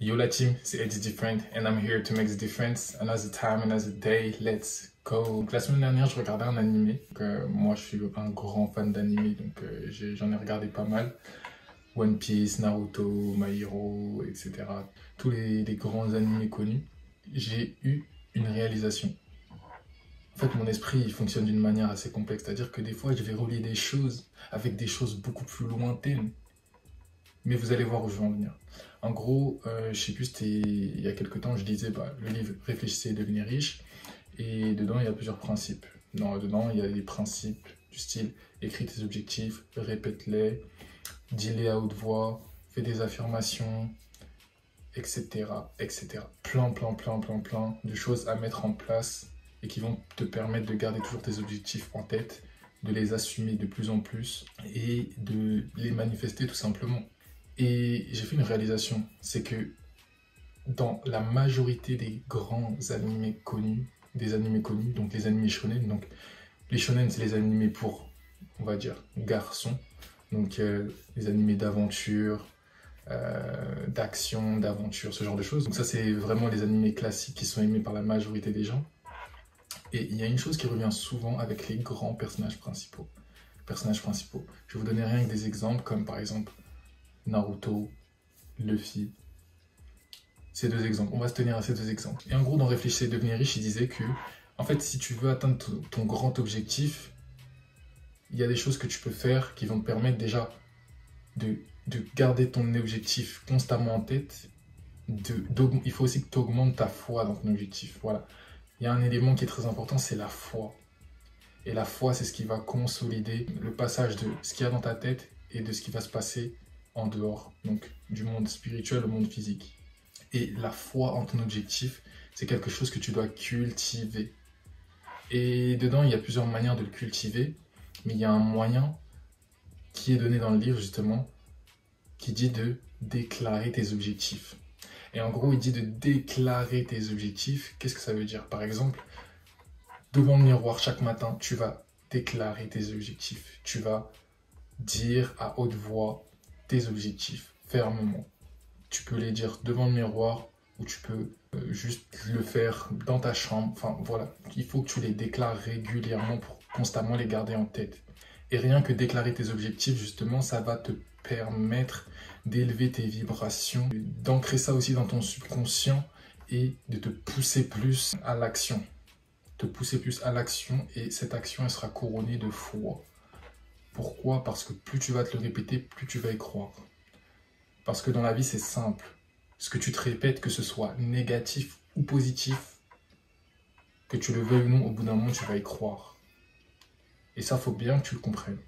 Yo la team, c'est Eddie Different and I'm here to make the difference. Another time, another day, let's go. Donc, la semaine dernière, je regardais un animé. Moi, je suis un grand fan d'animé, donc j'en ai regardé pas mal. One Piece, Naruto, My Hero, etc. Tous les grands animés connus. J'ai eu une réalisation. En fait, mon esprit il fonctionne d'une manière assez complexe. C'est-à-dire que des fois, je vais relier des choses avec des choses beaucoup plus lointaines. Mais vous allez voir où je veux en venir. En gros, je sais plus, c'était il y a quelques temps, je disais le livre Réfléchissez et devenez riche. Et dedans, il y a plusieurs principes. Dedans, il y a des principes du style écris tes objectifs, répète-les, dis-les à haute voix, fais des affirmations, etc. etc. Plein de choses à mettre en place et qui vont te permettre de garder toujours tes objectifs en tête, de les assumer de plus en plus et de les manifester tout simplement. Et j'ai fait une réalisation, c'est que dans la majorité des grands animés connus, donc les animés shonen, donc les shonen c'est les animés pour, on va dire, garçons, donc les animés d'aventure, d'action, d'aventure, ce genre de choses. Donc ça c'est vraiment les animés classiques qui sont aimés par la majorité des gens. Et il y a une chose qui revient souvent avec les grands personnages principaux. Je vais vous donner rien que des exemples, comme par exemple Naruto, Luffy. Ces deux exemples. On va se tenir à ces deux exemples. Et en gros, dans Réfléchissez et devenir riche, il disait que, en fait, si tu veux atteindre ton grand objectif, il y a des choses que tu peux faire qui vont te permettre déjà de garder ton objectif constamment en tête. Il faut aussi que tu augmentes ta foi dans ton objectif. Voilà. Il y a un élément qui est très important, c'est la foi. Et la foi, c'est ce qui va consolider le passage de ce qu'il y a dans ta tête et de ce qui va se passer en dehors, donc du monde spirituel au monde physique. Et la foi en ton objectif, c'est quelque chose que tu dois cultiver. Et dedans, il y a plusieurs manières de le cultiver, mais il y a un moyen qui est donné dans le livre, justement, qui dit de déclarer tes objectifs. Et en gros, il dit de déclarer tes objectifs. Qu'est-ce que ça veut dire? Par exemple, devant le miroir, chaque matin, tu vas déclarer tes objectifs. Tu vas dire à haute voix tes objectifs, fermement. Tu peux les dire devant le miroir ou tu peux juste le faire dans ta chambre. Enfin, voilà. Il faut que tu les déclares régulièrement pour constamment les garder en tête. Et rien que déclarer tes objectifs, justement, ça va te permettre d'élever tes vibrations, d'ancrer ça aussi dans ton subconscient et de te pousser plus à l'action. Et cette action, elle sera couronnée de foi. Pourquoi? Parce que plus tu vas te le répéter, plus tu vas y croire. Parce que dans la vie, c'est simple. Ce que tu te répètes, que ce soit négatif ou positif, que tu le veuilles ou non, au bout d'un moment, tu vas y croire. Et ça, il faut bien que tu le comprennes.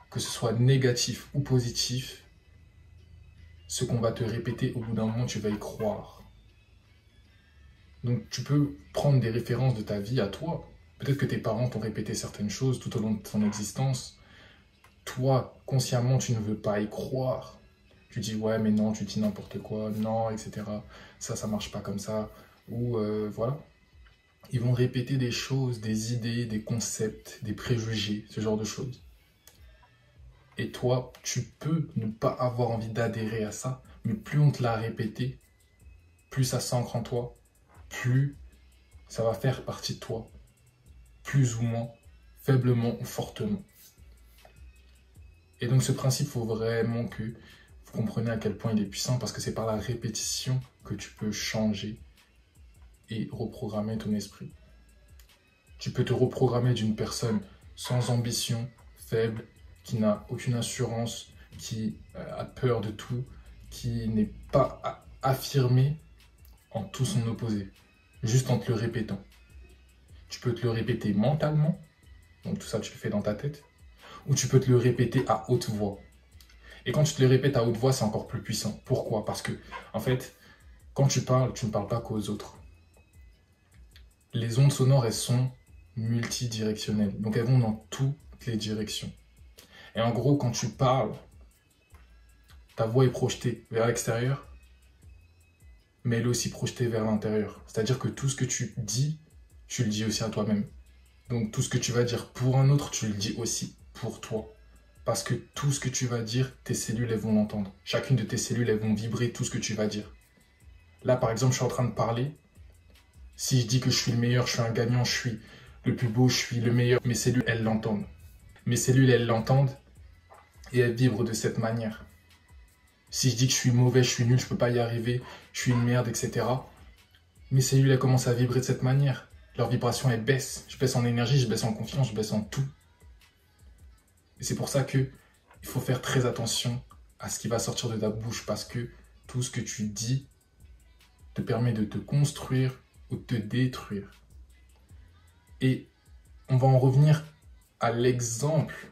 Que ce soit négatif ou positif, ce qu'on va te répéter, au bout d'un moment, tu vas y croire. Donc, tu peux prendre des références de ta vie à toi. Peut-être que tes parents t'ont répété certaines choses tout au long de ton existence. Toi, consciemment, tu ne veux pas y croire. Tu dis ouais mais non, tu dis n'importe quoi, non, etc. Ça marche pas comme ça. Ou voilà. Ils vont répéter des choses, des idées, des concepts, des préjugés, ce genre de choses. Et toi, tu peux ne pas avoir envie d'adhérer à ça, mais plus on te l'a répété, plus ça s'ancre en toi, plus ça va faire partie de toi, plus ou moins, faiblement ou fortement. Et donc ce principe, il faut vraiment que vous comprenez à quel point il est puissant parce que c'est par la répétition que tu peux changer et reprogrammer ton esprit. Tu peux te reprogrammer d'une personne sans ambition, faible, qui n'a aucune assurance, qui a peur de tout, qui n'est pas affirmé en tout son opposé, juste en te le répétant. Tu peux te le répéter mentalement, donc tout ça tu le fais dans ta tête, ou tu peux te le répéter à haute voix. Et quand tu te le répètes à haute voix, c'est encore plus puissant. Pourquoi? Parce que, en fait, quand tu ne parles pas qu'aux autres. Les ondes sonores, elles sont multidirectionnelles. Donc, elles vont dans toutes les directions. Et en gros, quand tu parles, ta voix est projetée vers l'extérieur, mais elle est aussi projetée vers l'intérieur. C'est-à-dire que tout ce que tu dis, tu le dis aussi à toi-même. Donc, tout ce que tu vas dire pour un autre, tu le dis aussi pour toi. Parce que tout ce que tu vas dire, tes cellules, elles vont l'entendre. Chacune de tes cellules, elles vont vibrer tout ce que tu vas dire. Là, par exemple, je suis en train de parler. Si je dis que je suis le meilleur, je suis un gagnant, je suis le plus beau, je suis le meilleur, mes cellules, elles l'entendent. Mes cellules, elles l'entendent et elles vibrent de cette manière. Si je dis que je suis mauvais, je suis nul, je ne peux pas y arriver, je suis une merde, etc. Mes cellules, elles commencent à vibrer de cette manière. Leur vibration, elle baisse. Je baisse en énergie, je baisse en confiance, je baisse en tout. Et c'est pour ça que il faut faire très attention à ce qui va sortir de ta bouche parce que tout ce que tu dis te permet de te construire ou de te détruire. Et on va en revenir à l'exemple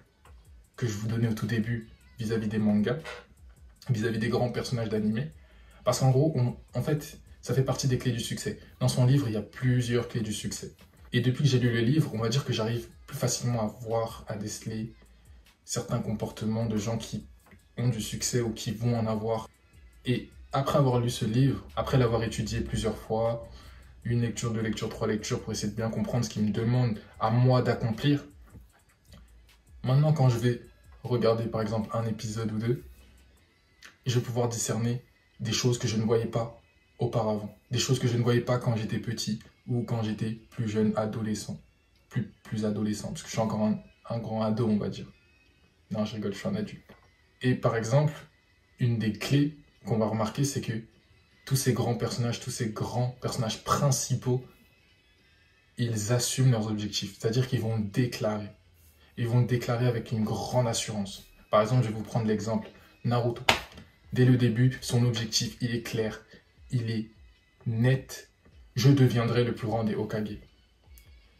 que je vous donnais au tout début vis-à-vis des mangas, vis-à-vis des grands personnages d'anime. Parce qu'en gros, en fait, ça fait partie des clés du succès. Dans son livre, il y a plusieurs clés du succès. Et depuis que j'ai lu le livre, on va dire que j'arrive plus facilement à voir, à déceler certains comportements de gens qui ont du succès ou qui vont en avoir. Et après avoir lu ce livre, après l'avoir étudié plusieurs fois, une lecture, deux lectures, trois lectures pour essayer de bien comprendre ce qu'il me demande à moi d'accomplir, maintenant quand je vais regarder par exemple un épisode ou deux, je vais pouvoir discerner des choses que je ne voyais pas auparavant, des choses que je ne voyais pas quand j'étais petit ou quand j'étais plus jeune, adolescent, plus adolescent, parce que je suis encore un grand ado, on va dire. Non, je rigole, je suis un adulte. Et par exemple, une des clés qu'on va remarquer, c'est que tous ces grands personnages principaux, ils assument leurs objectifs. C'est-à-dire qu'ils vont le déclarer. Ils vont le déclarer avec une grande assurance. Par exemple, je vais vous prendre l'exemple Naruto. Dès le début, son objectif, il est clair, il est net. Je deviendrai le plus grand des Hokage.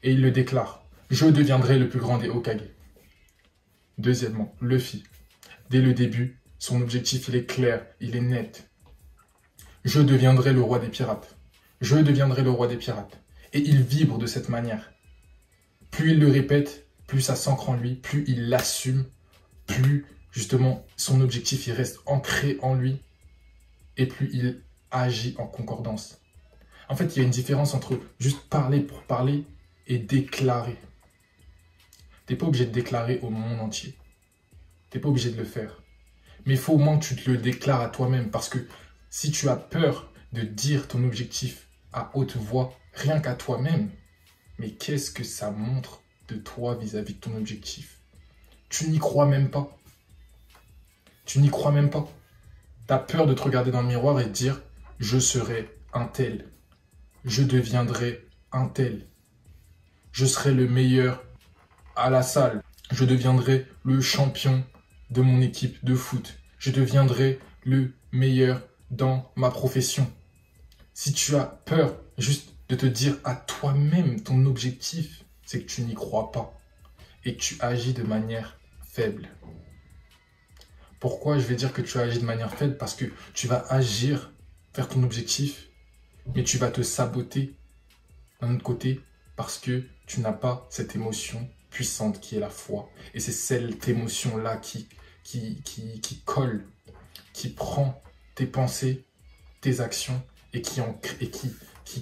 Et il le déclare. Je deviendrai le plus grand des Hokage. Deuxièmement, Luffy. Dès le début, son objectif, il est clair, il est net. Je deviendrai le roi des pirates. Je deviendrai le roi des pirates. Et il vibre de cette manière. Plus il le répète, plus ça s'ancre en lui, plus il l'assume, plus justement son objectif il reste ancré en lui et plus il agit en concordance. En fait, il y a une différence entre juste parler pour parler et déclarer. Tu n'es pas obligé de déclarer au monde entier. Tu n'es pas obligé de le faire. Mais il faut au moins que tu te le déclares à toi-même parce que si tu as peur de dire ton objectif à haute voix, rien qu'à toi-même, mais qu'est-ce que ça montre de toi vis-à-vis de ton objectif? Tu n'y crois même pas. Tu n'y crois même pas. Tu as peur de te regarder dans le miroir et de dire « Je serai un tel. Je deviendrai un tel. Je serai le meilleur à la salle. Je deviendrai le champion de mon équipe de foot. Je deviendrai le meilleur dans ma profession. » Si tu as peur juste de te dire à toi-même ton objectif, c'est que tu n'y crois pas et que tu agis de manière faible. Pourquoi je vais dire que tu agis de manière faible? Parce que tu vas agir vers ton objectif, mais tu vas te saboter d'un autre côté parce que tu n'as pas cette émotion puissante qui est la foi. Et c'est cette émotion-là qui colle, qui prend tes pensées, tes actions et qui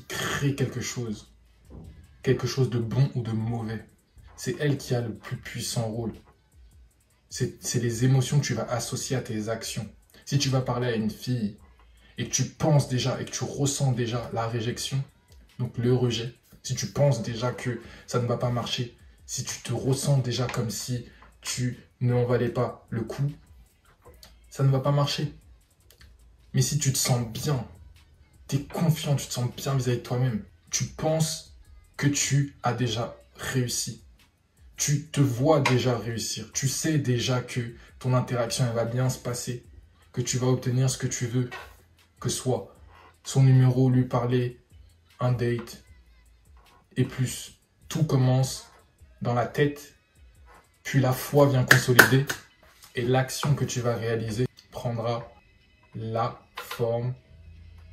crée quelque chose de bon ou de mauvais. C'est elle qui a le plus puissant rôle. C'est les émotions que tu vas associer à tes actions. Si tu vas parler à une fille et que tu penses déjà et que tu ressens déjà la réjection, donc le rejet, si tu penses déjà que ça ne va pas marcher, si tu te ressens déjà comme si tu ne en valais pas le coup, ça ne va pas marcher. Mais si tu te sens bien, tu es confiant, tu te sens bien vis-à-vis de toi-même, tu penses que tu as déjà réussi. Tu te vois déjà réussir. Tu sais déjà que ton interaction elle va bien se passer, que tu vas obtenir ce que tu veux, que soit son numéro, lui parler, un date et plus. Tout commence dans la tête, puis la foi vient consolider et l'action que tu vas réaliser prendra la forme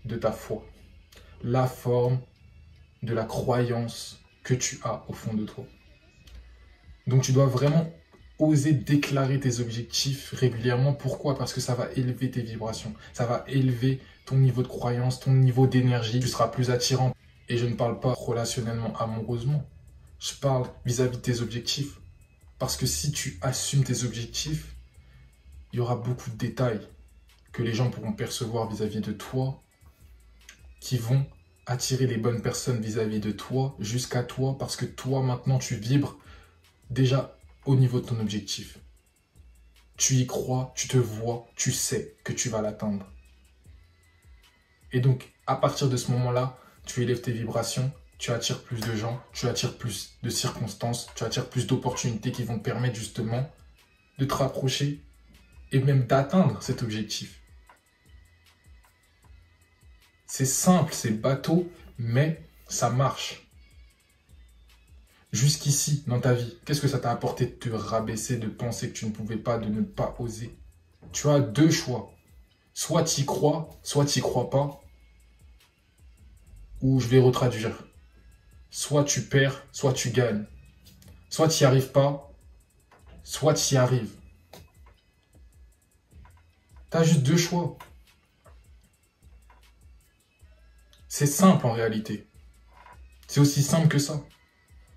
de ta foi, la forme de la croyance que tu as au fond de toi. Donc tu dois vraiment oser déclarer tes objectifs régulièrement. Pourquoi? Parce que ça va élever tes vibrations, ça va élever ton niveau de croyance, ton niveau d'énergie. Tu seras plus attirant. Et je ne parle pas relationnellement, amoureusement. Je parle vis-à-vis de tes objectifs. Parce que si tu assumes tes objectifs, il y aura beaucoup de détails que les gens pourront percevoir vis-à-vis de toi qui vont attirer les bonnes personnes vis-à-vis de toi, jusqu'à toi, parce que toi, maintenant, tu vibres déjà au niveau de ton objectif. Tu y crois, tu te vois, tu sais que tu vas l'atteindre. Et donc, à partir de ce moment-là, tu élèves tes vibrations, tu attires plus de gens, tu attires plus de circonstances, tu attires plus d'opportunités qui vont te permettre justement de te rapprocher et même d'atteindre cet objectif. C'est simple, c'est bateau, mais ça marche. Jusqu'ici, dans ta vie, qu'est-ce que ça t'a apporté de te rabaisser, de penser que tu ne pouvais pas, de ne pas oser? Tu as deux choix. Soit tu y crois, soit tu n'y crois pas. Ou je vais retraduire. Soit tu perds, soit tu gagnes. Soit tu n'y arrives pas, soit tu y arrives. Tu as juste deux choix. C'est simple en réalité. C'est aussi simple que ça.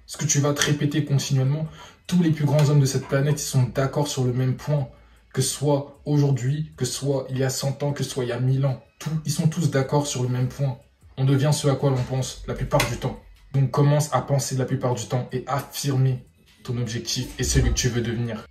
Ce que tu vas te répéter continuellement, tous les plus grands hommes de cette planète, ils sont d'accord sur le même point. Que ce soit aujourd'hui, que ce soit il y a 100 ans, que ce soit il y a 1000 ans. Ils sont tous d'accord sur le même point. On devient ce à quoi l'on pense la plupart du temps. Donc commence à penser la plupart du temps et affirmer ton objectif et celui que tu veux devenir.